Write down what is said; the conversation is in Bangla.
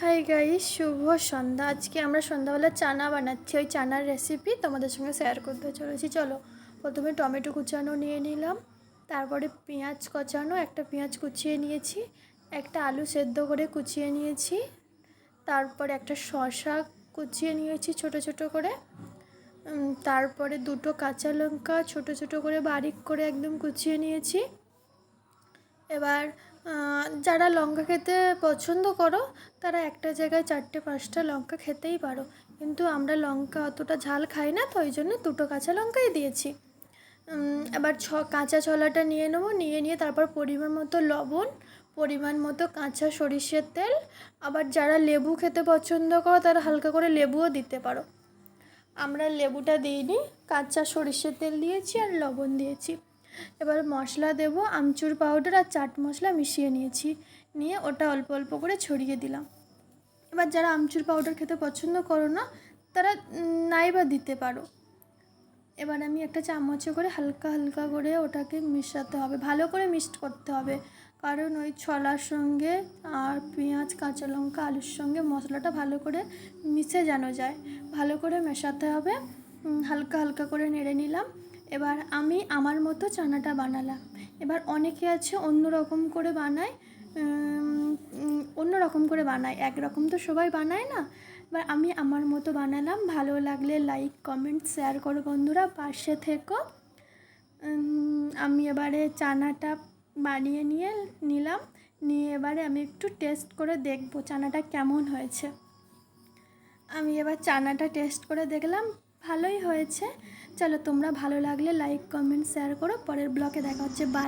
হাই গাইস, শুভ সন্ধ্যা। আজকে আমরা সন্ধ্যাবেলা চানা বানাচ্ছি। ওই চানার রেসিপি তোমাদের সঙ্গে শেয়ার করতে চলেছি। চলো, প্রথমে টমেটো কুচানো নিয়ে নিলাম, তারপরে পেঁয়াজ কচানো, একটা পেঁয়াজ কুচিয়ে নিয়েছি, একটা আলু সেদ্ধ করে কুচিয়ে নিয়েছি, তারপরে একটা শসা কুচিয়ে নিয়েছি ছোট ছোট করে, তারপরে দুটো কাঁচা লঙ্কা ছোট ছোট করে বারিক করে একদম কুচিয়ে নিয়েছি। এবার যারা লঙ্কা খেতে পছন্দ করো তারা একটা জায়গায় 4-5টা লঙ্কা খেতেই পারো, কিন্তু আমরা লঙ্কা অতটা ঝাল খাই না, তো ওই জন্য দুটো কাঁচা লঙ্কাই দিয়েছি। এবার কাঁচা ছোলাটা নিয়ে নেবো, নিয়ে তারপর পরিমাণ মতো লবণ, পরিমাণ মতো কাঁচা সরিষের তেল। আবার যারা লেবু খেতে পছন্দ করো তারা হালকা করে লেবুও দিতে পারো। আমরা লেবুটা দিইনি, কাঁচা সরিষের তেল দিয়েছি আর লবণ দিয়েছি। এবার মশলা দেবো, আমচুর পাউডার আর চাট মশলা মিশিয়ে নিয়েছি, নিয়ে ওটা অল্প অল্প করে ছড়িয়ে দিলাম। এবার যারা আমচুর পাউডার খেতে পছন্দ করো না তারা নাই বা দিতে পারো। এবার আমি একটা চামচে করে হালকা হালকা করে ওটাকে মেশাতে হবে, ভালো করে মিক্সড করতে হবে, কারণ ওই ছোলার সঙ্গে আর পেঁয়াজ কাঁচা লঙ্কা আলুর সঙ্গে মশলাটা ভালো করে মিশে যেন যায়, ভালো করে মেশাতে হবে। হালকা হালকা করে নেড়ে নিলাম। এবার আমি আমার মতো চানাটা বানালাম। এবার অনেকে আছে অন্য রকম করে বানায়, একরকম তো সবাই বানায় না। এবার আমি আমার মতো বানালাম। ভালো লাগলে লাইক কমেন্ট শেয়ার করো বন্ধুরা, পাশে থেকো। আমি এবারে চানাটা বানিয়ে নিলাম, নিয়ে এবারে আমি একটু টেস্ট করে দেখবো চানাটা কেমন হয়েছে। আমি এবার চানাটা টেস্ট করে দেখলাম, ভালোই হয়েছে। চলো, তোমরা ভালো লাগলে লাইক কমেন্ট শেয়ার করো। পরের ব্লগে দেখা হচ্ছে। বাই।